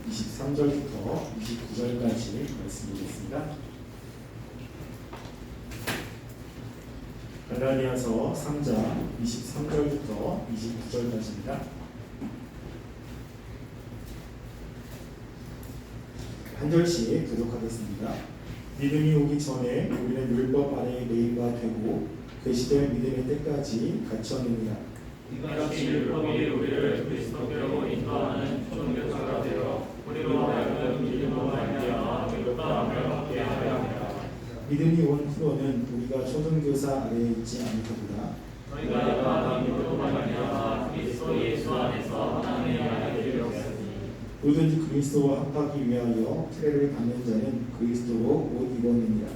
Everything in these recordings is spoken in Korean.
23절부터 29절까지 말씀드리겠습니다. 갈라디아서 3장 23절부터 29절까지입니다. 한 절씩 교독하겠습니다. 믿음이 오기 전에 우리는 율법 아래의 매인 바 되고 계시될 믿음의 때까지 갇혔느니라. 이같이 율법이 우리를 그리스도께로 인도하는 초등교사가 되어 우리로 하여금 믿음으로 말미암아 율법함을 얻게 하려 합니다. 믿음이 온 후로는 우리가 초등교사 아래에 있지 않고보다 저희가 믿음으로 말미암아 그리스도 예수 안에서 하나님의 아들이 되었으니 누구든지 그리스도와 합하기 위하여 세례를 받는 자는 그리스도로 옷 입었느니라.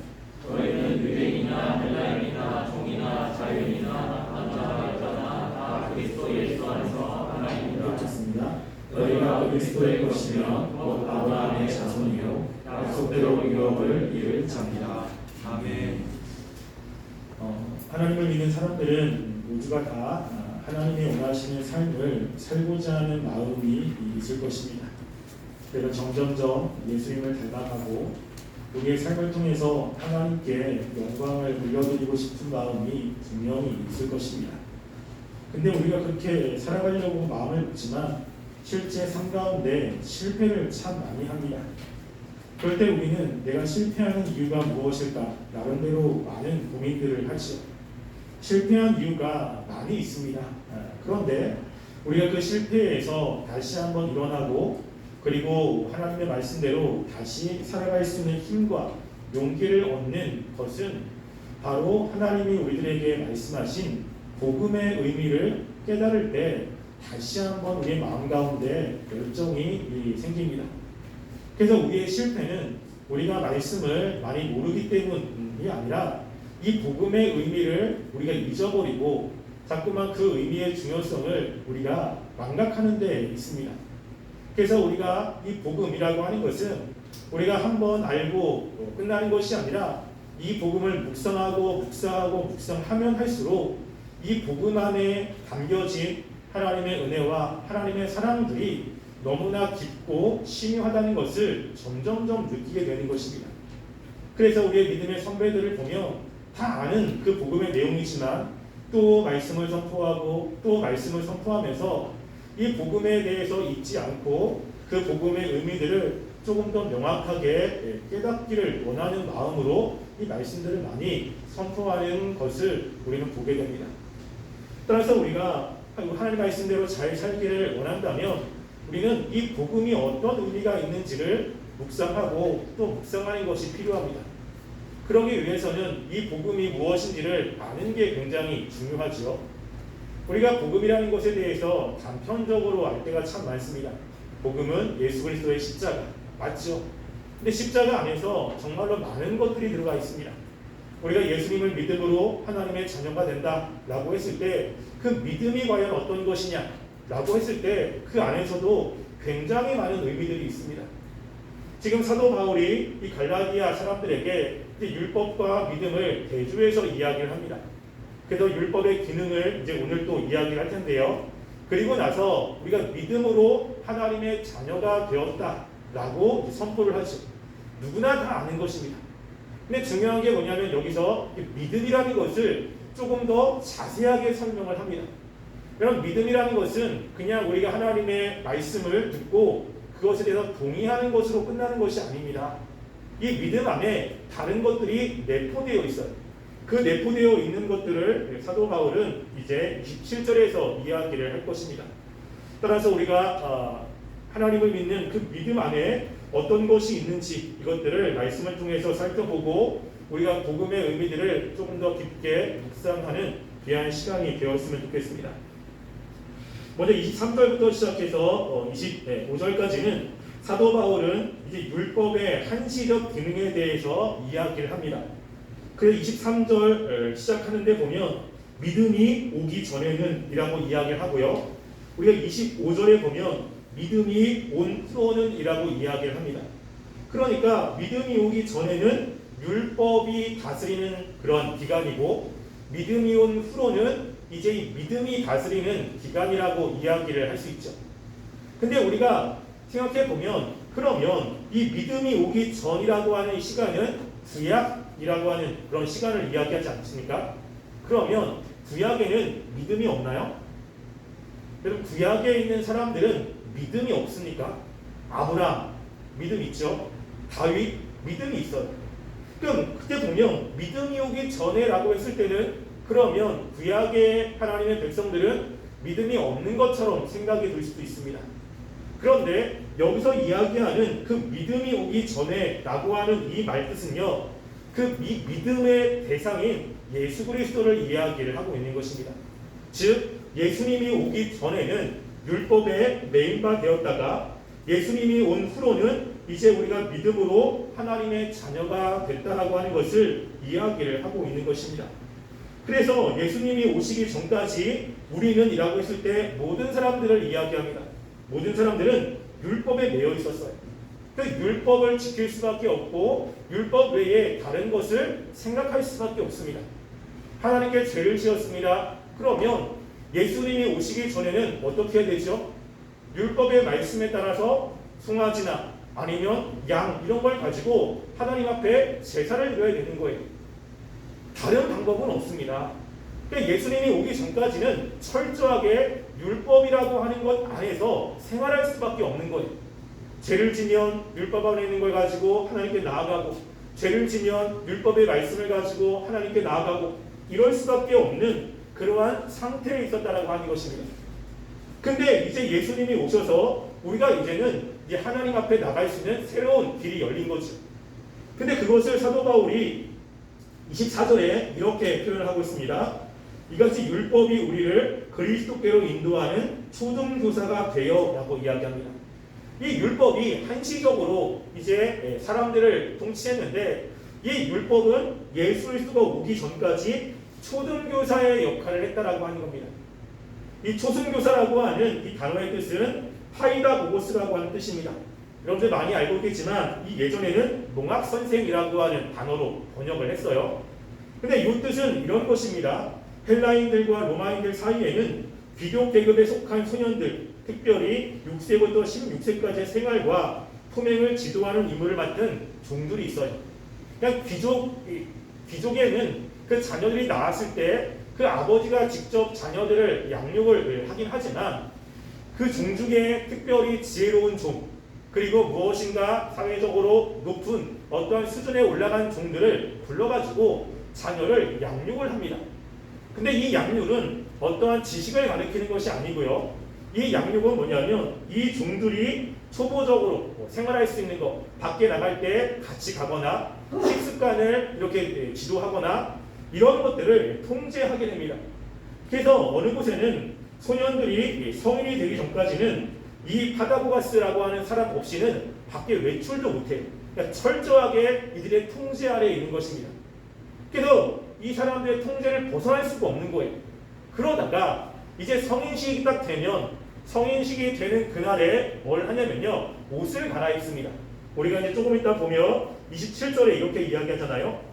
너희는 유대인이나 헬라인이나 종이나 자유인이나 남자나 여자나 다 그리스도 예수 안에서 하나입니다. 좋습니다. 너희가 그리스도의 것이면 곧 아브라함의 자손이요 약속대로 유업을 이룰 자니라. 아멘. 하나님을 믿는 사람들은 모두가 다 하나님이 원하시는 삶을 살고자 하는 마음이 있을 것입니다. 그래서 점점점 예수님을 닮아가고 우리의 삶을 통해서 하나님께 영광을 돌려드리고 싶은 마음이 분명히 있을 것입니다. 근데 우리가 그렇게 살아가려고 마음을 먹지만 실제 삶 가운데 실패를 참 많이 합니다. 그럴 때 우리는 내가 실패하는 이유가 무엇일까? 나름대로 많은 고민들을 하죠. 실패한 이유가 많이 있습니다. 그런데 우리가 그 실패에서 다시 한번 일어나고 그리고 하나님의 말씀대로 다시 살아갈 수 있는 힘과 용기를 얻는 것은 바로 하나님이 우리들에게 말씀하신 복음의 의미를 깨달을 때 다시 한번 우리의 마음 가운데 열정이 생깁니다. 그래서 우리의 실패는 우리가 말씀을 많이 모르기 때문이 아니라 이 복음의 의미를 우리가 잊어버리고 자꾸만 그 의미의 중요성을 우리가 망각하는 데 있습니다. 그래서 우리가 이 복음이라고 하는 것은 우리가 한번 알고 끝나는 것이 아니라 이 복음을 묵상하면 할수록 이 복음 안에 담겨진 하나님의 은혜와 하나님의 사랑들이 너무나 깊고 심오하다는 것을 점점점 느끼게 되는 것입니다. 그래서 우리의 믿음의 선배들을 보면 다 아는 그 복음의 내용이지만 또 말씀을 선포하고 또 말씀을 선포하면서 이 복음에 대해서 잊지 않고 그 복음의 의미들을 조금 더 명확하게 깨닫기를 원하는 마음으로 이 말씀들을 많이 선포하는 것을 우리는 보게 됩니다. 따라서 우리가 하나님의 말씀대로 잘 살기를 원한다면 우리는 이 복음이 어떤 의미가 있는지를 묵상하고 또 묵상하는 것이 필요합니다. 그러기 위해서는 이 복음이 무엇인지를 아는 게 굉장히 중요하죠. 우리가 복음이라는 것에 대해서 단편적으로 알 때가 참 많습니다. 복음은 예수 그리스도의 십자가, 맞죠? 근데 십자가 안에서 정말로 많은 것들이 들어가 있습니다. 우리가 예수님을 믿음으로 하나님의 자녀가 된다라고 했을 때 그 믿음이 과연 어떤 것이냐 라고 했을 때 그 안에서도 굉장히 많은 의미들이 있습니다. 지금 사도 바울이 이 갈라디아 사람들에게 율법과 믿음을 대조해서 이야기를 합니다. 그래서 율법의 기능을 이제 오늘 또 이야기를 할 텐데요. 그리고 나서 우리가 믿음으로 하나님의 자녀가 되었다라고 선포를 하죠. 누구나 다 아는 것입니다. 근데 중요한 게 뭐냐면 여기서 믿음이라는 것을 조금 더 자세하게 설명을 합니다. 여러분, 믿음이라는 것은 그냥 우리가 하나님의 말씀을 듣고 그것에 대해서 동의하는 것으로 끝나는 것이 아닙니다. 이 믿음 안에 다른 것들이 내포되어 있어요. 그 내포되어 있는 것들을 사도 바울은 이제 27절에서 이야기를 할 것입니다. 따라서 우리가 하나님을 믿는 그 믿음 안에 어떤 것이 있는지 이것들을 말씀을 통해서 살펴보고 우리가 복음의 의미들을 조금 더 깊게 묵상하는 귀한 시간이 되었으면 좋겠습니다. 먼저 23절부터 시작해서 25절까지는 사도 바울은 이제 율법의 한시적 기능에 대해서 이야기를 합니다. 그래서 23절 시작하는데 보면 믿음이 오기 전에는 이라고 이야기를 하고요. 우리가 25절에 보면 믿음이 온 후로는 이라고 이야기를 합니다. 그러니까 믿음이 오기 전에는 율법이 다스리는 그런 기간이고 믿음이 온 후로는 이제 이 믿음이 다스리는 기간이라고 이야기를 할 수 있죠. 근데 우리가 생각해 보면 그러면 이 믿음이 오기 전이라고 하는 이 시간은 구약이라고 하는 그런 시간을 이야기하지 않습니까? 그러면 구약에는 믿음이 없나요? 여러분 구약에 있는 사람들은 믿음이 없습니까? 아브라함 믿음 있죠? 다윗 믿음이 있어요. 그럼 그때 보면 믿음이 오기 전에라고 했을 때는 그러면 구약의 하나님의 백성들은 믿음이 없는 것처럼 생각이 들 수도 있습니다. 그런데 여기서 이야기하는 그 믿음이 오기 전에라고 하는 이 말뜻은요, 그 믿음의 대상인 예수 그리스도를 이야기를 하고 있는 것입니다. 즉 예수님이 오기 전에는 율법에 매인바 되었다가 예수님이 온 후로는 이제 우리가 믿음으로 하나님의 자녀가 됐다라고 하는 것을 이야기를 하고 있는 것입니다. 그래서 예수님이 오시기 전까지 우리는 이라고 했을 때 모든 사람들을 이야기합니다. 모든 사람들은 율법에 매여 있었어요. 그 율법을 지킬 수밖에 없고 율법 외에 다른 것을 생각할 수밖에 없습니다. 하나님께 죄를 지었습니다. 그러면 예수님이 오시기 전에는 어떻게 해야 되죠? 율법의 말씀에 따라서 송아지나 아니면 양 이런 걸 가지고 하나님 앞에 제사를 드려야 되는 거예요. 다른 방법은 없습니다. 그러니까 예수님이 오기 전까지는 철저하게 율법이라고 하는 것 안에서 생활할 수밖에 없는 거예요. 죄를 지면 율법 안에 있는 걸 가지고 하나님께 나아가고 죄를 지면 율법의 말씀을 가지고 하나님께 나아가고 이럴 수밖에 없는 그러한 상태에 있었다라고 하는 것입니다. 근데 이제 예수님이 오셔서 우리가 이제는 이제 하나님 앞에 나갈 수 있는 새로운 길이 열린 거죠. 근데 그것을 사도 바울이 24절에 이렇게 표현을 하고 있습니다. 이같이 율법이 우리를 그리스도께로 인도하는 초등교사가 되어라고 이야기합니다. 이 율법이 한시적으로 이제 사람들을 통치했는데 이 율법은 예수 그리스도가 오기 전까지 초등교사의 역할을 했다라고 하는 겁니다. 이 초등교사라고 하는 이 단어의 뜻은 파이다고고스라고 하는 뜻입니다. 여러분들 많이 알고 있겠지만 이 예전에는 농학선생이라고 하는 단어로 번역을 했어요. 근데 이 뜻은 이런 것입니다. 헬라인들과 로마인들 사이에는 귀족 계급에 속한 소년들, 특별히 6세부터 16세까지의 생활과 품행을 지도하는 임무를 맡은 종들이 있어요. 그냥 귀족에는 그 자녀들이 낳았을 때 그 아버지가 직접 자녀들을 양육을 하긴 하지만 그 종 중에 특별히 지혜로운 종, 그리고 무엇인가 사회적으로 높은 어떠한 수준에 올라간 종들을 불러가지고 자녀를 양육을 합니다. 근데 이 양육은 어떠한 지식을 가르치는 것이 아니고요. 이 양육은 뭐냐면 이 종들이 초보적으로 생활할 수 있는 것, 밖에 나갈 때 같이 가거나 식습관을 이렇게 지도하거나 이런 것들을 통제하게 됩니다. 그래서 어느 곳에는 소년들이 성인이 되기 전까지는 이 파다고가스라고 하는 사람 없이는 밖에 외출도 못해요. 그러니까 철저하게 이들의 통제 아래에 있는 것입니다. 그래서 이 사람들의 통제를 벗어날 수가 없는 거예요. 그러다가 이제 성인식이 딱 되면 성인식이 되는 그날에 뭘 하냐면요. 옷을 갈아입습니다. 우리가 이제 조금 이따 보면 27절에 이렇게 이야기하잖아요.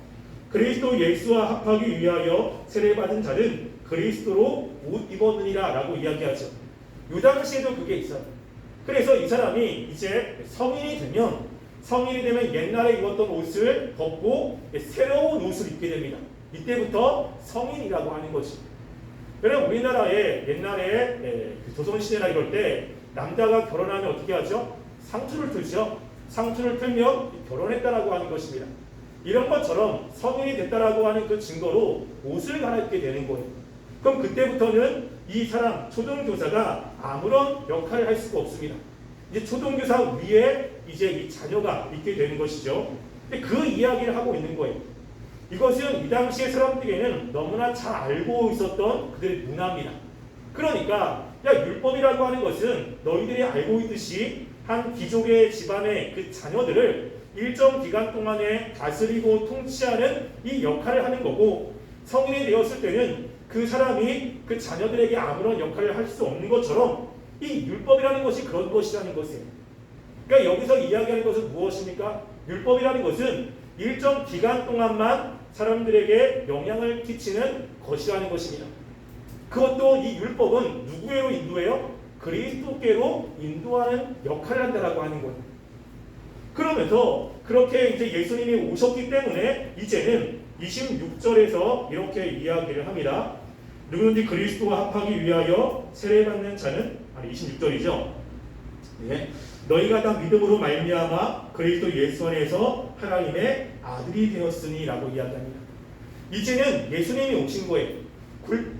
그리스도 예수와 합하기 위하여 세례받은 자는 그리스도로 옷 입었느니라 라고 이야기하죠. 이 당시에도 그게 있어요. 그래서 이 사람이 이제 성인이 되면 옛날에 입었던 옷을 벗고 새로운 옷을 입게 됩니다. 이때부터 성인이라고 하는 거지. 여러분 우리나라에 옛날에 조선시대나 이럴 때 남자가 결혼하면 어떻게 하죠? 상투를 틀죠. 상투를 틀면 결혼했다라고 하는 것입니다. 이런 것처럼 성인이 됐다라고 하는 그 증거로 옷을 갈아입게 되는 거예요. 그럼 그때부터는 이 사람 초등교사가 아무런 역할을 할 수가 없습니다. 이제 초등교사 위에 이제 이 자녀가 있게 되는 것이죠. 근데 그 이야기를 하고 있는 거예요. 이것은 이 당시의 사람들에게는 너무나 잘 알고 있었던 그들의 문화입니다. 그러니까 야 율법이라고 하는 것은 너희들이 알고 있듯이 한 귀족의 집안의 그 자녀들을 일정 기간 동안에 다스리고 통치하는 이 역할을 하는 거고 성인이 되었을 때는 그 사람이 그 자녀들에게 아무런 역할을 할 수 없는 것처럼 이 율법이라는 것이 그런 것이라는 것이에요. 그러니까 여기서 이야기하는 것은 무엇입니까? 율법이라는 것은 일정 기간 동안만 사람들에게 영향을 끼치는 것이라는 것입니다. 그것도 이 율법은 누구에로 인도해요? 그리스도께로 인도하는 역할을 한다라고 하는 거예요. 그러면서 그렇게 이제 예수님이 오셨기 때문에 이제는 26절에서 이렇게 이야기를 합니다. 누구든지 그리스도와 합하기 위하여 세례받는 자는 26절이죠. 네. 너희가 다 믿음으로 말미암아 그리스도 예수 안에서 하나님의 아들이 되었으니라고 이야기합니다. 이제는 예수님이 오신 거예요.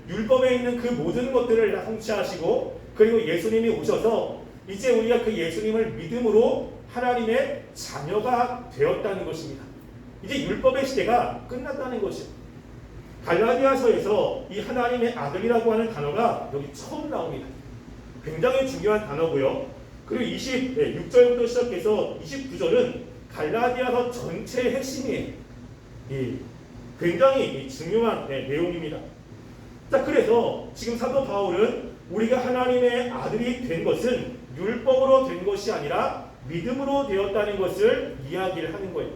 율법에 있는 그 모든 것들을 다 성취하시고 그리고 예수님이 오셔서 이제 우리가 그 예수님을 믿음으로 하나님의 자녀가 되었다는 것입니다. 이제 율법의 시대가 끝났다는 것이죠. 갈라디아서에서 이 하나님의 아들이라고 하는 단어가 여기 처음 나옵니다. 굉장히 중요한 단어고요. 그리고 26절부터 시작해서 29절은 갈라디아서 전체의 핵심이에요. 굉장히 중요한 내용입니다. 자, 그래서 지금 사도 바울은 우리가 하나님의 아들이 된 것은 율법으로 된 것이 아니라 믿음으로 되었다는 것을 이야기를 하는 거예요.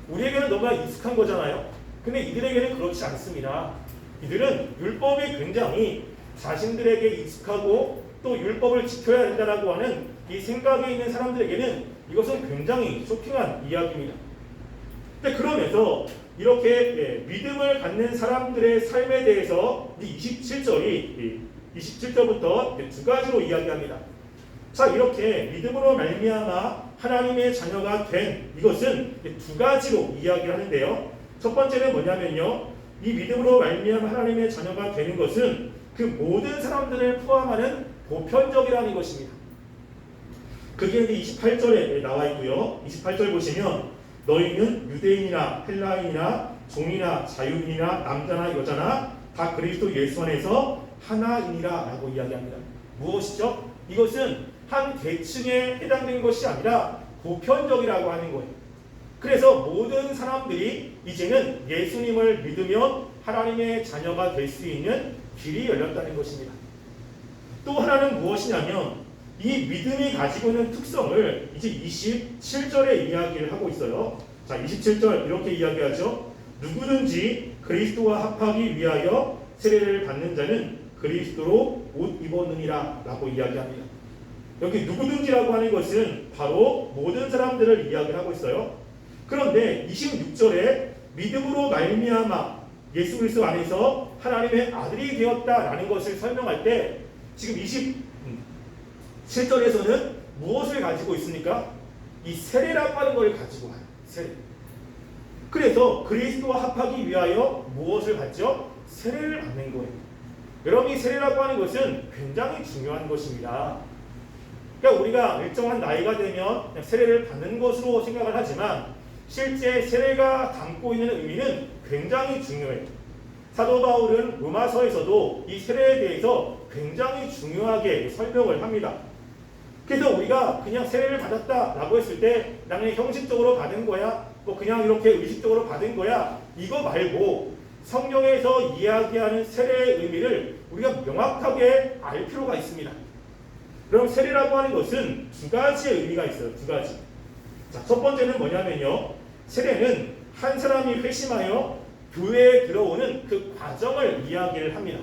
우리에게는 너무나 익숙한 거잖아요. 근데 이들에게는 그렇지 않습니다. 이들은 율법이 굉장히 자신들에게 익숙하고 또 율법을 지켜야 된다라고 하는 이 생각에 있는 사람들에게는 이것은 굉장히 쇼킹한 이야기입니다. 근데 그러면서 이렇게 믿음을 갖는 사람들의 삶에 대해서 27절부터 두 가지로 이야기합니다. 자, 이렇게 믿음으로 말미암아 하나님의 자녀가 된 이것은 두 가지로 이야기를 하는데요. 첫 번째는 뭐냐면요, 이 믿음으로 말미암아 하나님의 자녀가 되는 것은 그 모든 사람들을 포함하는 보편적이라는 것입니다. 그게 이제 28절에 나와 있고요. 28절 보시면 너희는 유대인이나 헬라인이나 종이나 자유인이나 남자나 여자나 다 그리스도 예수 안에서 하나이니라 라고 이야기합니다. 무엇이죠? 이것은 한 계층에 해당되는 것이 아니라 보편적이라고 하는 거예요. 그래서 모든 사람들이 이제는 예수님을 믿으면 하나님의 자녀가 될 수 있는 길이 열렸다는 것입니다. 또 하나는 무엇이냐면 이 믿음이 가지고 있는 특성을 이제 27절에 이야기를 하고 있어요. 자, 27절 이렇게 이야기하죠. 누구든지 그리스도와 합하기 위하여 세례를 받는 자는 그리스도로 옷 입었느니라 라고 이야기합니다. 여기 누구든지라고 하는 것은 바로 모든 사람들을 이야기를 하고 있어요. 그런데 26절에 믿음으로 말미암아 예수 그리스도 안에서 하나님의 아들이 되었다라는 것을 설명할 때 지금 27절에서는 무엇을 가지고 있습니까? 이 세례라고 하는 걸 가지고 와요. 세례. 그래서 그리스도와 합하기 위하여 무엇을 받죠? 세례를 받는 거예요. 여러분, 이 세례라고 하는 것은 굉장히 중요한 것입니다. 그러니까 우리가 일정한 나이가 되면 그냥 세례를 받는 것으로 생각을 하지만 실제 세례가 담고 있는 의미는 굉장히 중요해요. 사도 바울은 로마서에서도 이 세례에 대해서 굉장히 중요하게 설명을 합니다. 그래서 우리가 그냥 세례를 받았다라고 했을 때 나는 형식적으로 받은 거야, 뭐 그냥 이렇게 의식적으로 받은 거야, 이거 말고 성경에서 이야기하는 세례의 의미를 우리가 명확하게 알 필요가 있습니다. 그럼 세례라고 하는 것은 두 가지의 의미가 있어요. 두 가지. 자, 첫 번째는 뭐냐면요, 세례는 한 사람이 회심하여 교회에 들어오는 그 과정을 이야기를 합니다.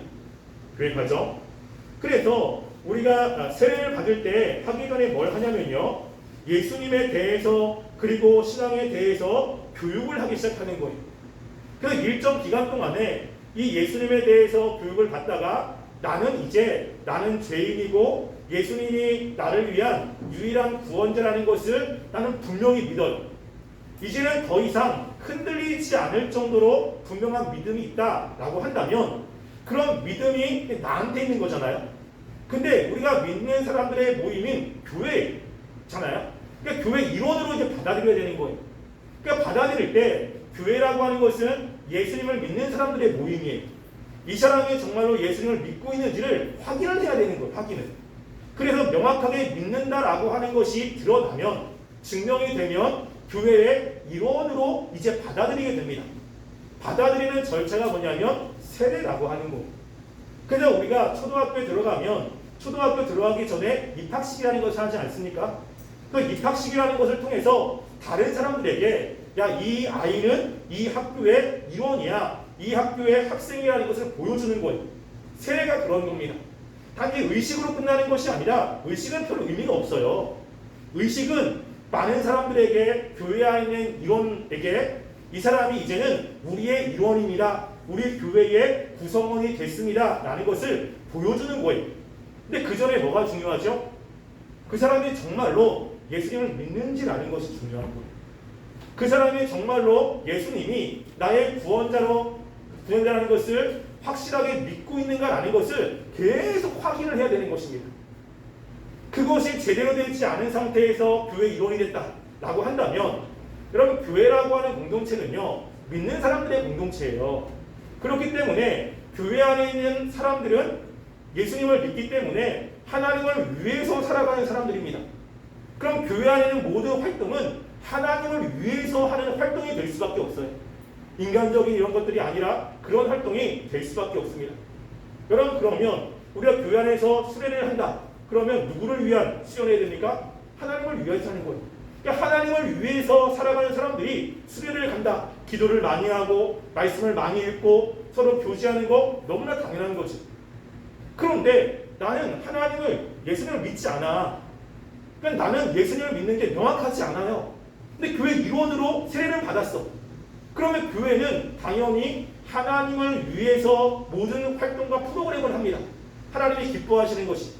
교회 과정. 그래서 우리가 세례를 받을 때 하기 전에 뭘 하냐면요, 예수님에 대해서 그리고 신앙에 대해서 교육을 하기 시작하는 거예요. 그래서 일정 기간 동안에 이 예수님에 대해서 교육을 받다가 나는 죄인이고 예수님이 나를 위한 유일한 구원자라는 것을 나는 분명히 믿어요. 이제는 더 이상 흔들리지 않을 정도로 분명한 믿음이 있다라고 한다면 그런 믿음이 나한테 있는 거잖아요. 근데 우리가 믿는 사람들의 모임인 교회잖아요. 그러니까 교회 일원으로 이제 받아들여야 되는 거예요. 그러니까 받아들일 때 교회라고 하는 것은 예수님을 믿는 사람들의 모임이에요. 이 사람이 정말로 예수님을 믿고 있는지를 확인을 해야 되는 거예요. 확인을. 그래서 명확하게 믿는다라고 하는 것이 드러나면, 증명이 되면 교회의 일원으로 이제 받아들이게 됩니다. 받아들이는 절차가 뭐냐면 세례라고 하는 거예요. 그래서 우리가 초등학교에 들어가면 초등학교 들어가기 전에 입학식이라는 것을 하지 않습니까? 그 입학식이라는 것을 통해서 다른 사람들에게 야, 이 아이는 이 학교의 일원이야, 이 학교의 학생이라는 것을 보여주는 거예요. 세례가 그런 겁니다. 단지 의식으로 끝나는 것이 아니라 의식은 별 의미가 없어요. 의식은 많은 사람들에게, 교회 안에 있는 일원에게 이 사람이 이제는 우리의 일원입니다, 우리 교회의 구성원이 됐습니다 라는 것을 보여주는 거예요. 근데 그 전에 뭐가 중요하죠? 그 사람이 정말로 예수님을 믿는지라는 것이 중요한 거예요. 그 사람이 정말로 예수님이 나의 구원자라는 것을 확실하게 믿고 있는가라는 것을 계속 확인을 해야 되는 것입니다. 그것이 제대로 되지 않은 상태에서 교회 일원이 됐다라고 한다면, 여러분, 교회라고 하는 공동체는요, 믿는 사람들의 공동체예요. 그렇기 때문에 교회 안에 있는 사람들은 예수님을 믿기 때문에 하나님을 위해서 살아가는 사람들입니다. 그럼 교회 안에 있는 모든 활동은 하나님을 위해서 하는 활동이 될 수밖에 없어요. 인간적인 이런 것들이 아니라 그런 활동이 될 수밖에 없습니다. 여러분, 그러면 우리가 교회 안에서 수련회를 한다. 그러면 누구를 위한 수련회가 됩니까? 하나님을 위해서 하는 거예요. 그러니까 하나님을 위해서 살아가는 사람들이 수련회를 간다. 기도를 많이 하고 말씀을 많이 읽고 서로 교제하는 거 너무나 당연한 거지. 그런데 나는 예수님을 믿지 않아. 그러니까 나는 예수님을 믿는 게 명확하지 않아요. 근데 교회 일원으로 세례를 받았어. 그러면 교회는 당연히 하나님을 위해서 모든 활동과 프로그램을 합니다. 하나님이 기뻐하시는 것이.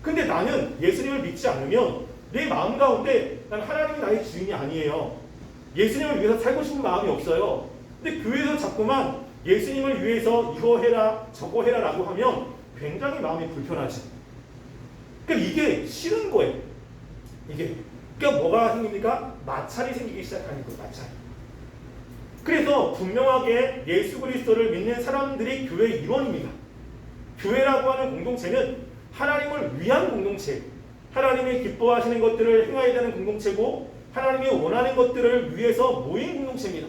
근데 나는 예수님을 믿지 않으면 내 마음 가운데 난 하나님이 나의 주인이 아니에요. 예수님을 위해서 살고 싶은 마음이 없어요. 근데 교회에서 자꾸만 예수님을 위해서 이거 해라 저거 해라 라고 하면 굉장히 마음이 불편하지. 그러니까 이게 싫은 거예요. 그러니까 뭐가 생깁니까? 마찰이 생기기 시작하는 거예요. 마찰. 그래서 분명하게 예수 그리스도를 믿는 사람들이 교회 일원입니다. 교회라고 하는 공동체는 하나님을 위한 공동체, 하나님이 기뻐하시는 것들을 행해야 되는 공동체고, 하나님이 원하는 것들을 위해서 모인 공동체입니다.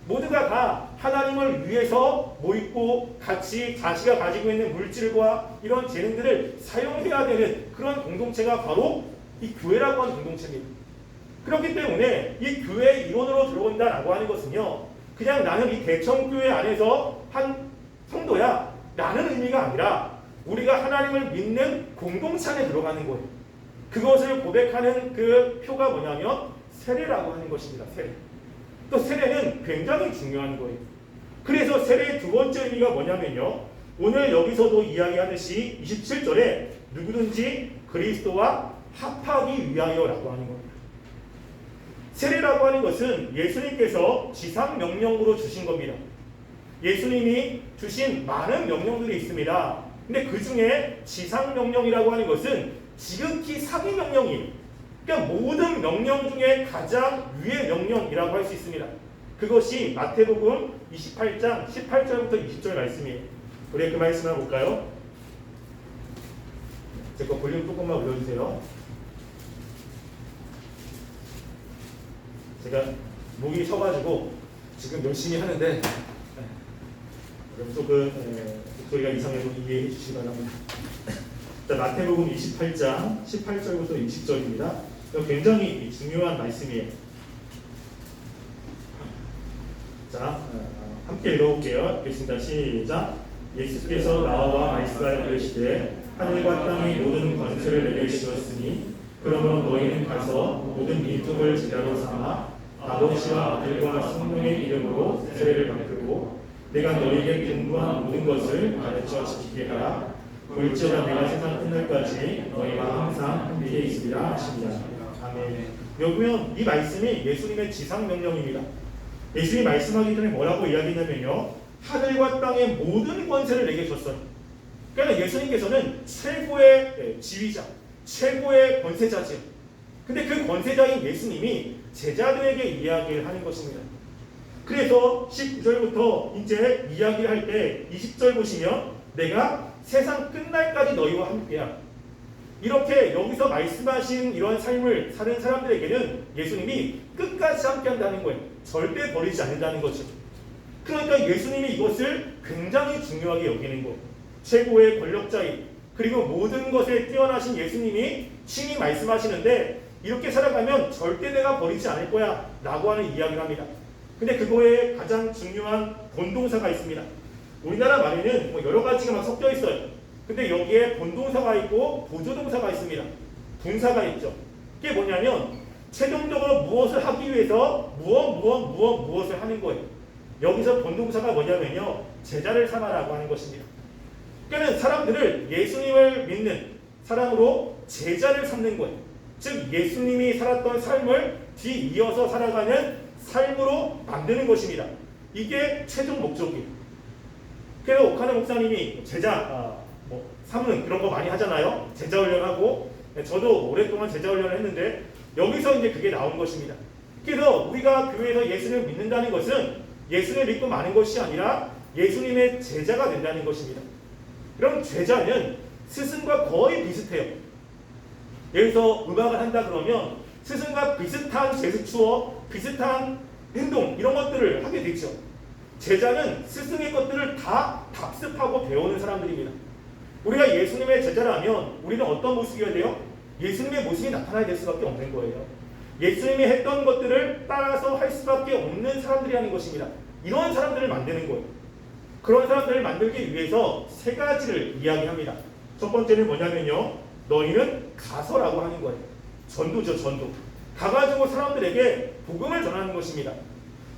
모두가 다 하나님을 위해서 모이고 같이 자기가 가지고 있는 물질과 이런 재능들을 사용해야 되는 그런 공동체가 바로 이 교회라고 하는 공동체입니다. 그렇기 때문에 이 교회 일원으로 들어온다라고 하는 것은요, 그냥 나는 이 대청교회 안에서 한 성도야 라는 의미가 아니라 우리가 하나님을 믿는 공동체 안에 들어가는 거예요. 그것을 고백하는 그 표가 뭐냐면 세례라고 하는 것입니다. 세례. 또 세례는 굉장히 중요한 거예요. 그래서 세례의 두 번째 의미가 뭐냐면요, 오늘 여기서도 이야기하듯이 27절에 누구든지 그리스도와 합하기 위하여라고 하는 겁니다. 세례라고 하는 것은 예수님께서 지상 명령으로 주신 겁니다. 예수님이 주신 많은 명령들이 있습니다. 근데 그 중에 지상 명령이라고 하는 것은 지극히 상위 명령이에요. 그러니까 모든 명령 중에 가장 위의 명령이라고 할 수 있습니다. 그것이 마태복음 28장 18절부터 20절 말씀이에요. 우리 그 말씀 한번 볼까요? 제 거 볼륨 조금만 올려주세요. 제가 목이 쉬어가지고 지금 열심히 하는데 여러분 또 목소리가 이상해도 이해해 주시기 바랍니다. 자, 마태복음 28장 18절부터 20절입니다. 이거 굉장히 중요한 말씀이에요. 자, 함께 읽어볼게요. 읽겠습니다. 시작. 예수께서 나와 말씀하여 이르시되 하늘과 땅의 모든 권세를 내게 주었으니 그러므로 너희는 가서 모든 민족을 제자로 삼아 아버지와 아들과 성령의 이름으로 세례를 받들고 내가 너희에게 분부한 모든 것을 가르쳐 지키게 하라. 볼지어다 내가 세상 끝날까지 너희와 항상 함께 있으리라 하시니라. 아멘. 여기면 이 말씀이 예수님의 지상 명령입니다. 예수님이 말씀하기 전에 뭐라고 이야기냐면요, 하늘과 땅의 모든 권세를 내게 줬어요. 그러니까 예수님께서는 최고의 지휘자, 최고의 권세자죠. 근데 그 권세자인 예수님이 제자들에게 이야기를 하는 것입니다. 그래서 19절부터 이제 이야기를 할 때 20절 보시면 내가 세상 끝날까지 너희와 함께야. 이렇게 여기서 말씀하신 이런 삶을 사는 사람들에게는 예수님이 끝까지 함께한다는 거예요. 절대 버리지 않는다는 거죠. 그러니까 예수님이 이것을 굉장히 중요하게 여기는 거예요. 최고의 권력자인, 그리고 모든 것에 뛰어나신 예수님이 친히 말씀하시는데 이렇게 살아가면 절대 내가 버리지 않을 거야 라고 하는 이야기를 합니다. 근데 그거에 가장 중요한 본동사가 있습니다. 우리나라 말에는 뭐 여러 가지가 막 섞여 있어요. 근데 여기에 본동사가 있고 보조동사가 있습니다. 분사가 있죠. 이게 뭐냐면 최종적으로 무엇을 하기 위해서 무엇을 하는 거예요. 여기서 본동사가 뭐냐면요, 제자를 삼아라고 하는 것입니다. 그러니까 사람들을 예수님을 믿는 사람으로 제자를 삼는 거예요. 즉 예수님이 살았던 삶을 뒤이어서 살아가는 삶으로 만드는 것입니다. 이게 최종 목적이에요. 그래서 오카네 목사님이 제자 삼는 그런 거 많이 하잖아요. 제자 훈련하고, 저도 오랫동안 제자 훈련을 했는데 여기서 이제 그게 나온 것입니다. 그래서 우리가 교회에서 예수님을 믿는다는 것은 예수님을 믿고 마는 것이 아니라 예수님의 제자가 된다는 것입니다. 그럼 제자는 스승과 거의 비슷해요. 여기서 음악을 한다 그러면 스승과 비슷한 제스처, 비슷한 행동 이런 것들을 하게 되죠. 제자는 스승의 것들을 다 답습하고 배우는 사람들입니다. 우리가 예수님의 제자라면 우리는 어떤 모습이어야 돼요? 예수님의 모습이 나타나야 될 수밖에 없는 거예요. 예수님이 했던 것들을 따라서 할 수밖에 없는 사람들이라는 것입니다. 이런 사람들을 만드는 거예요. 그런 사람들을 만들기 위해서 세 가지를 이야기합니다. 첫 번째는 뭐냐면요, 너희는 가서라고 하는 거예요. 전도죠, 전도. 가가지고 사람들에게 복음을 전하는 것입니다.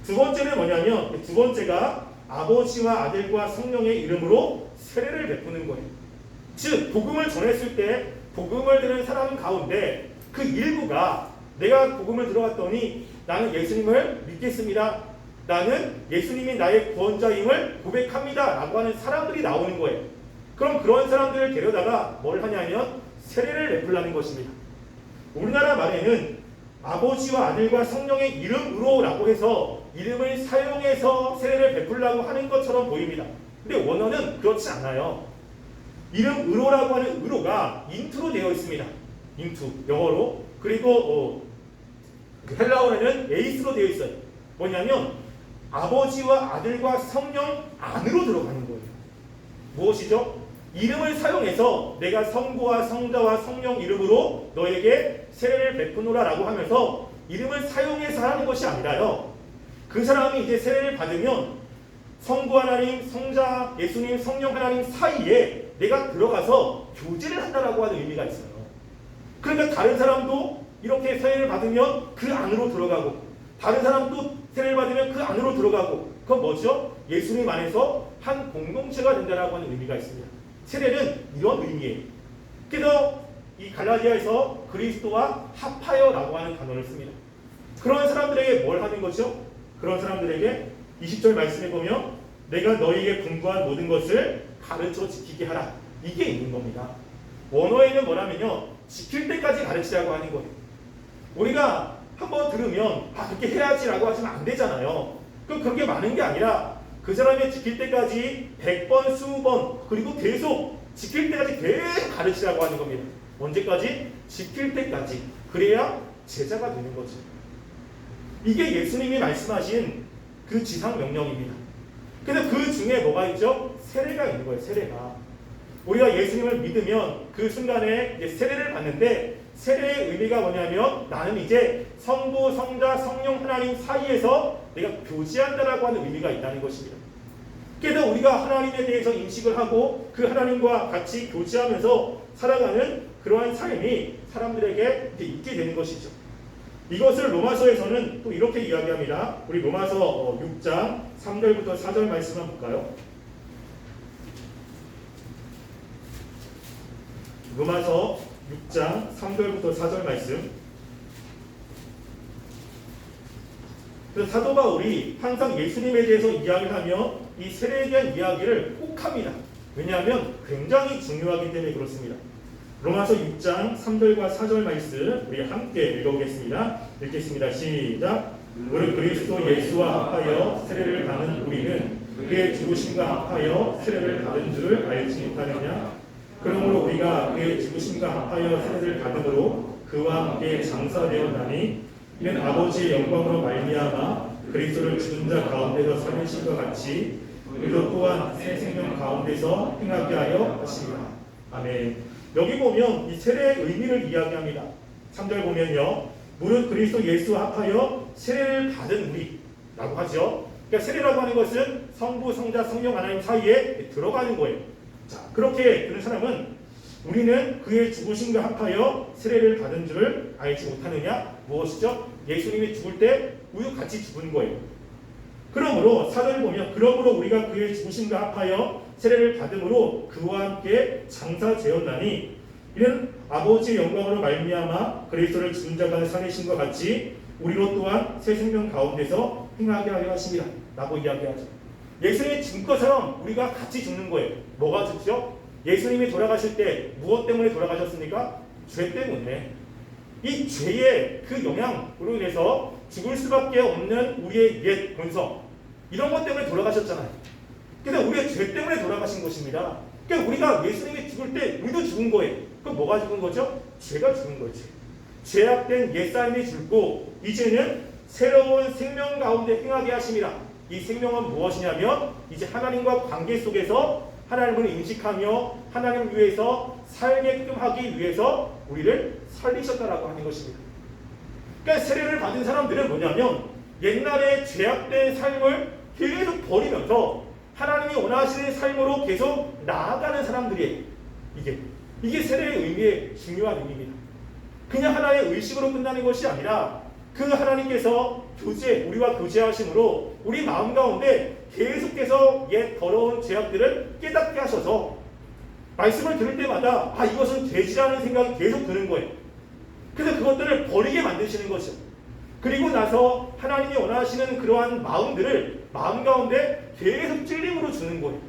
두 번째는 뭐냐면, 두 번째가 아버지와 아들과 성령의 이름으로 세례를 베푸는 거예요. 즉 복음을 전했을 때 복음을 들은 사람 가운데 그 일부가 내가 복음을 들어왔더니 나는 예수님을 믿겠습니다, 나는 예수님이 나의 구원자임을 고백합니다 라고 하는 사람들이 나오는 거예요. 그럼 그런 사람들을 데려다가 뭘 하냐면 세례를 베풀라는 것입니다. 우리나라 말에는 아버지와 아들과 성령의 이름으로 라고 해서 이름을 사용해서 세례를 베풀라고 하는 것처럼 보입니다. 근데 원어는 그렇지 않아요. 이름 의로라고 하는 의로가 인투로 되어 있습니다. 인투, 영어로. 그리고 헬라어에는 에이스로 되어 있어요. 뭐냐면 아버지와 아들과 성령 안으로 들어가는 거예요. 무엇이죠? 이름을 사용해서 내가 성부와 성자와 성령 이름으로 너에게 세례를 베푸노라 라고 하면서 이름을 사용해서 하는 것이 아니라요, 그 사람이 이제 세례를 받으면 성부 하나님, 성자, 예수님, 성령 하나님 사이에 내가 들어가서 교제를 한다라고 하는 의미가 있어요. 그러니까 다른 사람도 이렇게 세례를 받으면 그 안으로 들어가고, 다른 사람도 세례를 받으면 그 안으로 들어가고, 그건 뭐죠? 예수님 안에서 한 공동체가 된다라고 하는 의미가 있습니다. 세례는 이런 의미예요. 그래서 이 갈라디아에서 그리스도와 합하여라고 하는 단어를 씁니다. 그런 사람들에게 뭘 하는 거죠? 그런 사람들에게 20절 말씀에 보면 내가 너희에게 분부한 모든 것을 가르쳐 지키게 하라, 이게 있는 겁니다. 원어에는 뭐라면요, 지킬 때까지 가르치라고 하는 거예요. 우리가 한번 들으면 그렇게 해야지라고 하시면 안 되잖아요. 그럼 그렇게 많은 게 아니라 그 사람이 지킬 때까지 100번, 20번, 그리고 계속 지킬 때까지 계속 가르치라고 하는 겁니다. 언제까지? 지킬 때까지. 그래야 제자가 되는 거죠. 이게 예수님이 말씀하신 그 지상 명령입니다. 그래서 그 중에 뭐가 있죠? 세례가 있는 거예요. 세례가. 우리가 예수님을 믿으면 그 순간에 이제 세례를 받는데, 세례의 의미가 뭐냐면 나는 이제 성부, 성자, 성령 하나님 사이에서 내가 교제한다라고 하는 의미가 있다는 것입니다. 그래서 우리가 하나님에 대해서 인식을 하고 그 하나님과 같이 교제하면서 살아가는 그러한 삶이 사람들에게 이제 있게 되는 것이죠. 이것을 로마서에서는 또 이렇게 이야기합니다. 우리 로마서 6장 3절부터 4절 말씀 한번 볼까요? 로마서 6장 3절부터 4절 말씀. 그래서 사도 바울이 항상 예수님에 대해서 이야기를 하며 이 세례에 대한 이야기를 꼭 합니다. 왜냐하면 굉장히 중요하기 때문에 그렇습니다. 로마서 6장 3절과 4절 말씀 우리 함께 읽어보겠습니다. 읽겠습니다. 시작. 무릇 그리스도 예수와 합하여 세례를 받은 우리는 그의 죽으심과 합하여 세례를 받은 줄을 알지 못하느냐? 그러므로 우리가 그의 죽으심과 합하여 세례를 받음으로 그와 함께 장사되었나니 이는 아버지의 영광으로 말미암아 그리스도를 죽은 자 가운데서 살리신 것 같이 우리도 또한 새 생명 가운데서 행하게 하여 하시리라. 아멘. 여기 보면 이 세례의 의미를 이야기합니다. 3절 보면요, 무릇 그리스도 예수와 합하여 세례를 받은 우리라고 하죠. 그러니까 세례라고 하는 것은 성부, 성자, 성령 하나님 사이에 들어가는 거예요. 자, 그렇게 그런 사람은 우리는 그의 죽으심과 합하여 세례를 받은 줄을 알지 못하느냐? 무엇이죠? 예수님이 죽을 때 우리 같이 죽은 거예요. 그러므로 사도를 보면 그러므로 우리가 그의 죽으심과 합하여 세례를 받음으로 그와 함께 장사되었나니 이는 아버지의 영광으로 말미암아 그리스도를 죽은 자가 살리심과 같이 우리로 또한 새 생명 가운데서 행하게 하려 하심이라 라고 이야기하죠. 예수님이 죽은 것처럼 우리가 같이 죽는 거예요. 뭐가 죽죠? 예수님이 돌아가실 때 무엇 때문에 돌아가셨습니까? 죄 때문에. 이 죄의 그 영향으로 인해서 죽을 수밖에 없는 우리의 옛 본성 이런 것 때문에 돌아가셨잖아요. 그래서 우리의 죄 때문에 돌아가신 것입니다. 그러니까 우리가 예수님이 죽을 때 우리도 죽은 거예요. 그럼 뭐가 죽은 거죠? 죄가 죽은 거지. 죄악된 옛사람이 죽고 이제는 새로운 생명 가운데 행하게 하심이라. 이 생명은 무엇이냐면 이제 하나님과 관계 속에서 하나님을 인식하며 하나님 위해서 살게끔 하기 위해서 우리를 살리셨다라고 하는 것입니다. 그러니까 세례를 받은 사람들은 뭐냐면 옛날에 죄악된 삶을 계속 버리면서 하나님이 원하시는 삶으로 계속 나아가는 사람들이에요. 이게 세례의 의미의 중요한 의미입니다. 그냥 하나의 의식으로 끝나는 것이 아니라 그 하나님께서 우리와 교제하심으로 우리 마음 가운데 계속해서 옛 더러운 죄악들을 깨닫게 하셔서 말씀을 들을 때마다 이것은 돼지라는 생각이 계속 드는 거예요. 그래서 그것들을 버리게 만드시는 거죠. 그리고 나서 하나님이 원하시는 그러한 마음들을 마음 가운데 계속 찔림으로 주는 거예요.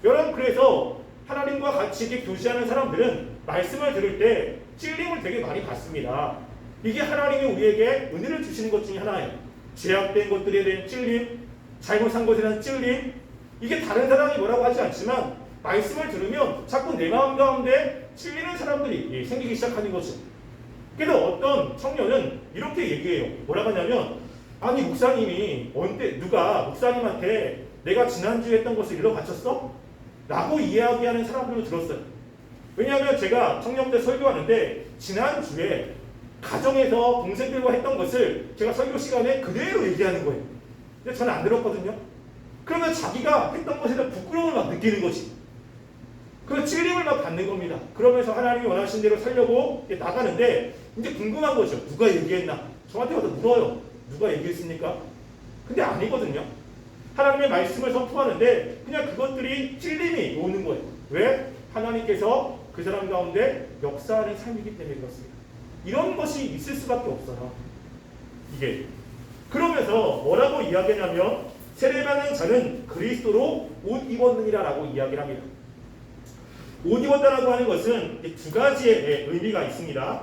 여러분, 그래서 하나님과 같이 이렇게 교제하는 사람들은 말씀을 들을 때 찔림을 되게 많이 받습니다. 이게 하나님이 우리에게 은혜를 주시는 것 중에 하나예요. 죄악된 것들에 대한 찔림, 잘못한 것에 대한 찔림, 이게 다른 사람이 뭐라고 하지 않지만 말씀을 들으면 자꾸 내 마음 가운데 찔리는 사람들이 생기기 시작하는 거죠. 그래서 어떤 청년은 이렇게 얘기해요. 뭐라고 하냐면 아니 목사님이 누가 목사님한테 내가 지난주에 했던 것을 일러 바쳤어? 라고 이야기하는 사람들을 들었어요. 왜냐하면 제가 청년 때 설교하는데 지난주에 가정에서 동생들과 했던 것을 제가 설교 시간에 그대로 얘기하는 거예요. 근데 저는 안 들었거든요. 그러면 자기가 했던 것에 대한 부끄러움을 막 느끼는 거지. 그 찔림을 막 받는 겁니다. 그러면서 하나님이 원하신 대로 살려고 나가는데 이제 궁금한 거죠. 누가 얘기했나? 저한테 와서 물어요. 누가 얘기했습니까? 근데 아니거든요. 하나님의 말씀을 선포하는데 그냥 그것들이 찔림이 오는 거예요. 왜? 하나님께서 그 사람 가운데 역사하는 삶이기 때문에 그렇습니다. 이런 것이 있을 수밖에 없어요. 이게. 그러면서 뭐라고 이야기하냐면 세례받는 자는 그리스도로 옷 입었느니라 라고 이야기를 합니다. 옷 입었다라고 하는 것은 두 가지의 의미가 있습니다.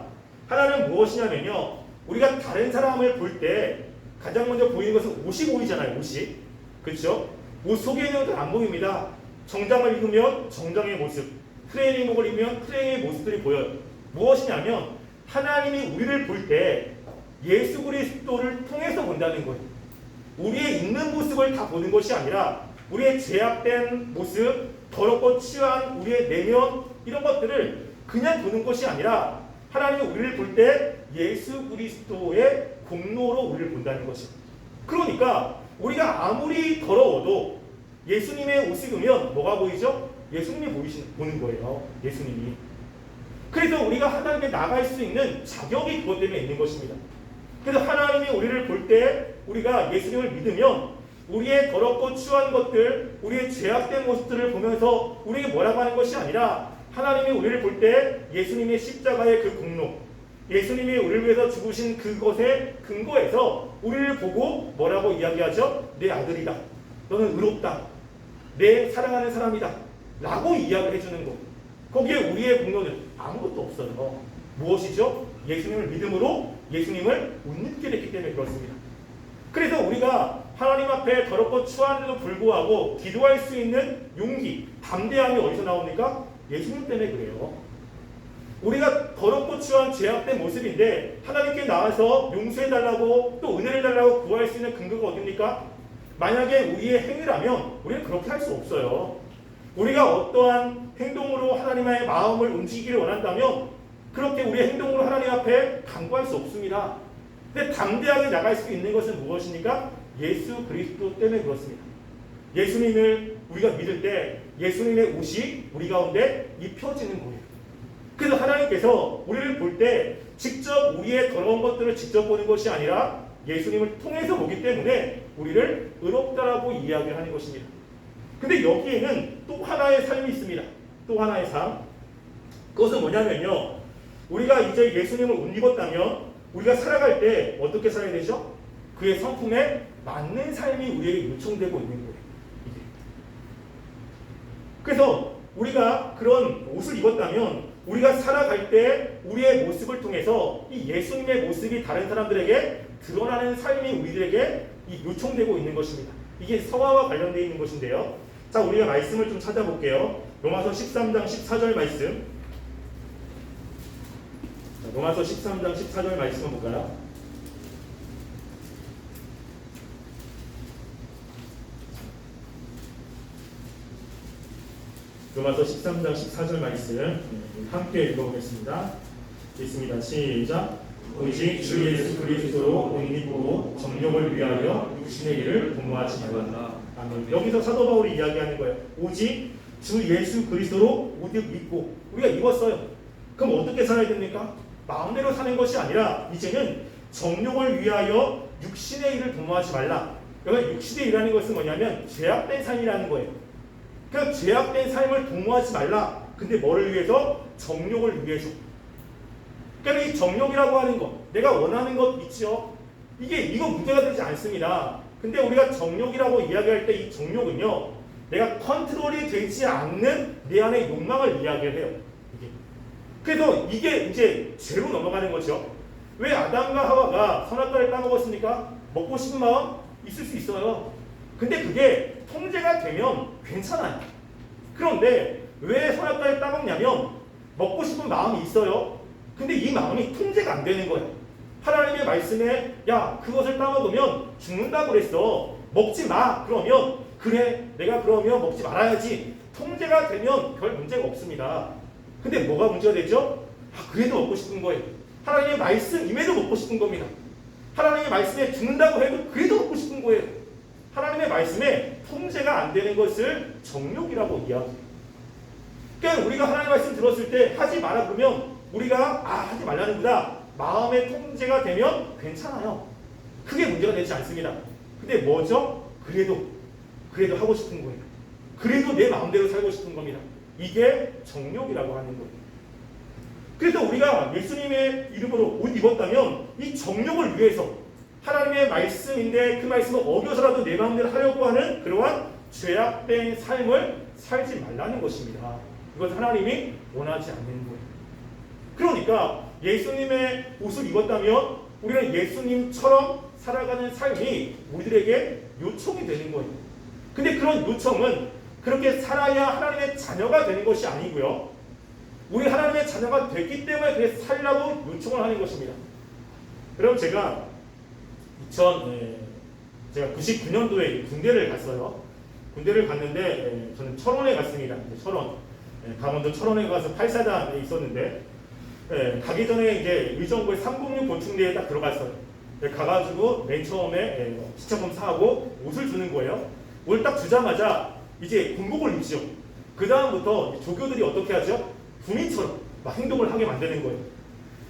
하나는 무엇이냐면요. 우리가 다른 사람을 볼 때 가장 먼저 보이는 것은 옷이 보이잖아요. 옷이. 그렇죠? 옷 속에 있는 것은 안 보입니다. 정장을 입으면 정장의 모습, 트레이닝복을 입으면 트레이닝의 모습들이 보여요. 무엇이냐면 하나님이 우리를 볼 때 예수 그리스도를 통해서 본다는 거예요. 우리의 있는 모습을 다 보는 것이 아니라 우리의 죄악된 모습, 더럽고 취한 우리의 내면 이런 것들을 그냥 보는 것이 아니라 하나님이 우리를 볼 때 예수 그리스도의 공로로 우리를 본다는 것이죠. 그러니까 우리가 아무리 더러워도 예수님의 옷을 입으면 뭐가 보이죠? 예수님이 보는 거예요. 예수님이. 그래서 우리가 하나님께 나갈 수 있는 자격이 그것 때문에 있는 것입니다. 그래서 하나님이 우리를 볼 때 우리가 예수님을 믿으면 우리의 더럽고 추한 것들, 우리의 죄악된 모습들을 보면서 우리에게 뭐라고 하는 것이 아니라 하나님이 우리를 볼 때 예수님의 십자가의 그 공로, 예수님이 우리를 위해서 죽으신 그것의 근거에서 우리를 보고 뭐라고 이야기하죠? 내 아들이다. 너는 의롭다. 내 사랑하는 사람이다. 라고 이야기를 해주는 것. 거기에 우리의 공로는 아무것도 없어요. 무엇이죠? 예수님을 믿음으로 예수님을 웃는게 됐기 때문에 그렇습니다. 그래서 우리가 하나님 앞에 더럽고 추한데도 불구하고 기도할 수 있는 용기, 담대함이 어디서 나옵니까? 예수님 때문에 그래요. 우리가 더럽고 추한 죄악된 모습인데 하나님께 나와서 용서해달라고 또 은혜를 달라고 구할 수 있는 근거가 어딥니까? 만약에 우리의 행위라면 우리는 그렇게 할 수 없어요. 우리가 어떠한 행동으로 하나님의 마음을 움직이기를 원한다면 그렇게 우리의 행동으로 하나님 앞에 간구할 수 없습니다. 근데 담대하게 나갈 수 있는 것은 무엇입니까? 예수 그리스도 때문에 그렇습니다. 예수님을 우리가 믿을 때 예수님의 옷이 우리 가운데 입혀지는 거예요. 그래서 하나님께서 우리를 볼 때 직접 우리의 더러운 것들을 직접 보는 것이 아니라 예수님을 통해서 보기 때문에 우리를 의롭다라고 이야기를 하는 것입니다. 근데 여기에는 또 하나의 삶이 있습니다. 또 하나의 삶. 그것은 뭐냐면요. 우리가 이제 예수님을 옷 입었다면 우리가 살아갈 때 어떻게 살아야 되죠? 그의 성품에 맞는 삶이 우리에게 요청되고 있는 거예요. 이게. 그래서 우리가 그런 옷을 입었다면 우리가 살아갈 때 우리의 모습을 통해서 이 예수님의 모습이 다른 사람들에게 드러나는 삶이 우리들에게 요청되고 있는 것입니다. 이게 성화와 관련되어 있는 것인데요. 자, 우리가 말씀을 좀 찾아볼게요. 로마서 13장 14절 말씀. 자, 로마서 13장 14절 말씀 볼까요? 로마서 13장 14절 말씀 함께 읽어보겠습니다. 있습니다. 시작. 오직 주 예수 그리스도로 옷 입고 정욕을 위하여 육신의 일을 도모하지 말라. 아멘. 여기서 사도 바울이 이야기하는 거예요. 오직 주 예수 그리스도로 옷 입고 우리가 입었어요. 그럼 어떻게 살아야 됩니까? 마음대로 사는 것이 아니라 이제는 정욕을 위하여 육신의 일을 도모하지 말라. 여기 육신의 일이라는 것은 뭐냐면 죄악된 삶이라는 거예요. 그러니까 죄악된 삶을 도모하지 말라. 근데 뭐를 위해서? 정욕을 위해서. 그러니까 이 정욕이라고 하는 것, 내가 원하는 것 있죠. 이거 문제가 되지 않습니다. 근데 우리가 정욕이라고 이야기할 때 이 정욕은요, 내가 컨트롤이 되지 않는 내 안의 욕망을 이야기를 해요. 그래서 이게 이제 죄로 넘어가는 거죠. 왜 아담과 하와가 선악과를 따먹었습니까? 먹고 싶은 마음 있을 수 있어요. 근데 그게 통제가 되면 괜찮아요. 그런데 왜 선악과를 따먹냐면 먹고 싶은 마음이 있어요. 근데 이 마음이 통제가 안 되는 거예요. 하나님의 말씀에 야 그것을 따먹으면 죽는다고 그랬어. 먹지 마. 그러면 그래 내가 그러면 먹지 말아야지. 통제가 되면 별 문제가 없습니다. 근데 뭐가 문제가 되죠? 그래도 먹고 싶은 거예요. 하나님의 말씀임에도 먹고 싶은 겁니다. 하나님의 말씀에 죽는다고 해도 그래도 먹고 싶은 거예요. 하나님의 말씀에 통제가 안 되는 것을 정욕이라고 이야기해요. 그러니까 우리가 하나님의 말씀 들었을 때 하지 마라 그러면 우리가 하지 말라는구나. 마음의 통제가 되면 괜찮아요. 크게 문제가 되지 않습니다. 근데 뭐죠? 그래도 하고 싶은 거예요. 그래도 내 마음대로 살고 싶은 겁니다. 이게 정욕이라고 하는 거예요. 그래서 우리가 예수님의 이름으로 옷 입었다면 이 정욕을 위해서 하나님의 말씀인데 그 말씀을 어겨서라도 내 마음대로 하려고 하는 그러한 죄악된 삶을 살지 말라는 것입니다. 이것은 하나님이 원하지 않는 거예요. 그러니까 예수님의 옷을 입었다면 우리는 예수님처럼 살아가는 삶이 우리들에게 요청이 되는 거예요. 근데 그런 요청은 그렇게 살아야 하나님의 자녀가 되는 것이 아니고요. 우리 하나님의 자녀가 됐기 때문에 그렇게 살라고 요청을 하는 것입니다. 여러분 제가 99년도에 군대를 갔어요. 군대를 갔는데 저는 철원에 갔습니다. 철원. 강원도 철원에 가서 8사단에 있었는데 가기 전에 이제 의정부의 306 보충대에 딱 들어갔어요. 가가지고 맨 처음에 시청금 사하고 옷을 주는 거예요. 옷을 딱 주자마자 이제 군복을 입죠. 그 다음부터 조교들이 어떻게 하죠? 군인처럼 막 행동을 하게 만드는 거예요.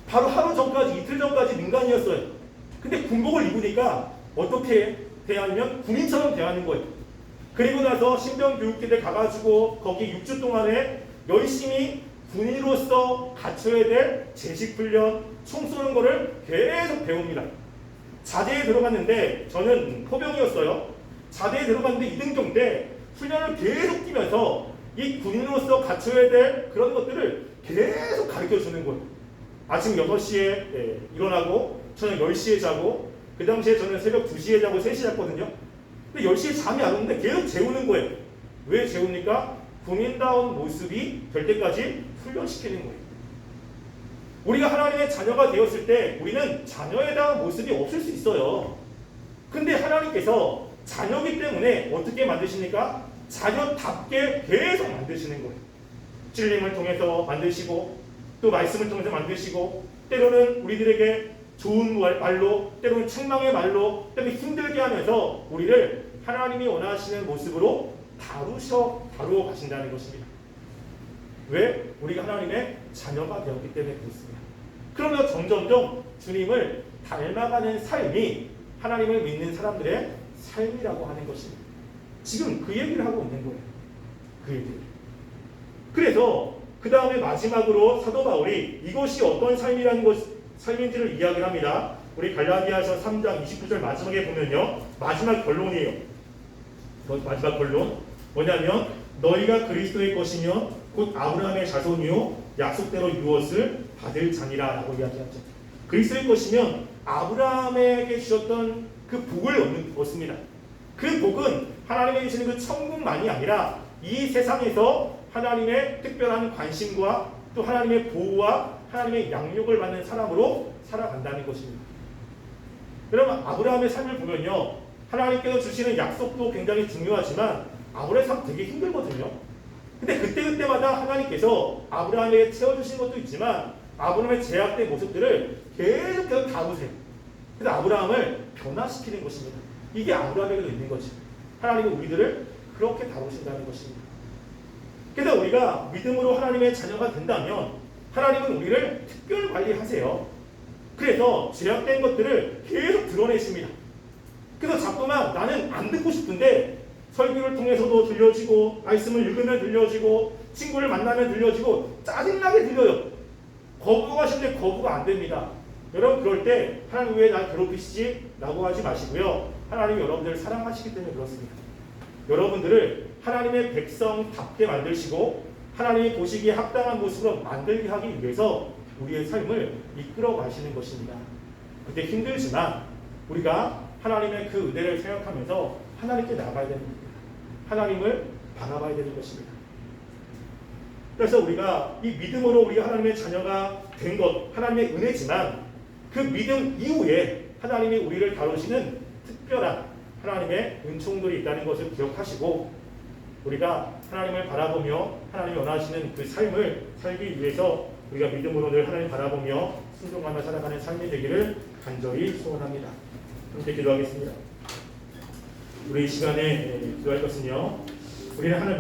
바로 하루 전까지 이틀 전까지 민간이었어요. 근데 군복을 입으니까 어떻게 대하면 군인처럼 대하는 거예요. 그리고 나서 신병교육기대 가가지고 거기 6주 동안에 열심히 군인으로서 갖춰야 될 제식훈련, 총 쏘는 거를 계속 배웁니다. 자대에 들어갔는데 저는 포병이었어요. 자대에 들어갔는데 2등병 때 훈련을 계속 뛰면서 이 군인으로서 갖춰야 될 그런 것들을 계속 가르쳐주는 거예요. 아침 6시에 일어나고 저는 10시에 자고 그 당시에 저는 새벽 2시에 자고 3시에 잤거든요. 근데 10시에 잠이 안 오는데 계속 재우는 거예요. 왜 재웁니까? 군인다운 모습이 될 때까지 훈련시키는 거예요. 우리가 하나님의 자녀가 되었을 때 우리는 자녀에 대한 모습이 없을 수 있어요. 근데 하나님께서 자녀이기 때문에 어떻게 만드십니까? 자녀답게 계속 만드시는 거예요. 찔림을 통해서 만드시고 또 말씀을 통해서 만드시고 때로는 우리들에게 좋은 말로 때로는 책망의 말로 때로는 힘들게 하면서 우리를 하나님이 원하시는 모습으로 다루어 가신다는 것입니다. 왜? 우리가 하나님의 자녀가 되었기 때문에 그렇습니다. 그러면 점점점 주님을 닮아가는 삶이 하나님을 믿는 사람들의 삶이라고 하는 것입니다. 지금 그 얘기를 하고 있는 거예요. 그 얘기를. 그래서 그 다음에 마지막으로 사도 바울이 이것이 어떤 삶인지를 이야기를 합니다. 우리 갈라디아서 3장 29절 마지막에 보면요. 마지막 결론이에요. 마지막 결론. 뭐냐면 너희가 그리스도의 것이며 곧 아브라함의 자손이요 약속대로 유엇을 받을 자니라 라고 이야기하죠. 그리스도의 것이면 아브라함에게 주셨던 그 복을 얻습니다. 그 복은 하나님이 주시는 그 천국만이 아니라 이 세상에서 하나님의 특별한 관심과 또 하나님의 보호와 하나님의 양육을 받는 사람으로 살아간다는 것입니다. 여러분 아브라함의 삶을 보면요. 하나님께서 주시는 약속도 굉장히 중요하지만 아브라함의 삶 되게 힘들거든요. 근데 그때마다 하나님께서 아브라함에게 채워주신 것도 있지만 아브라함의 제약된 모습들을 계속해서 다루세요. 그래서 아브라함을 변화시키는 것입니다. 이게 아브라함에게도 있는 거죠. 하나님은 우리들을 그렇게 다루신다는 것입니다. 그래서 우리가 믿음으로 하나님의 자녀가 된다면 하나님은 우리를 특별 관리하세요. 그래서 제약된 것들을 계속 드러내십니다. 그래서 자꾸만 나는 안 듣고 싶은데 설교를 통해서도 들려지고 말씀을 읽으면 들려지고 친구를 만나면 들려지고 짜증나게 들려요. 거부가 쉽게 거부가 안 됩니다. 여러분 그럴 때 하나님 왜 날 괴롭히시지? 라고 하지 마시고요. 하나님이 여러분들을 사랑하시기 때문에 그렇습니다. 여러분들을 하나님의 백성답게 만드시고 하나님이 보시기에 합당한 모습으로 만들게 하기 위해서 우리의 삶을 이끌어 가시는 것입니다. 그때 힘들지만 우리가 하나님의 그 은혜를 생각하면서 하나님께 나가야 되는 겁니다. 하나님을 바라봐야 되는 것입니다. 그래서 우리가 이 믿음으로 우리가 하나님의 자녀가 된 것, 하나님의 은혜지만 그 믿음 이후에 하나님이 우리를 다루시는 특별한 하나님의 은총들이 있다는 것을 기억하시고 우리가 하나님을 바라보며 하나님이 원하시는 그 삶을 살기 위해서 우리가 믿음으로 늘 하나님 바라보며 순종하며 살아가는 삶이 되기를 간절히 소원합니다. 함께 기도하겠습니다. 우리 이 시간에 기도할 것은요. 우리는 하나님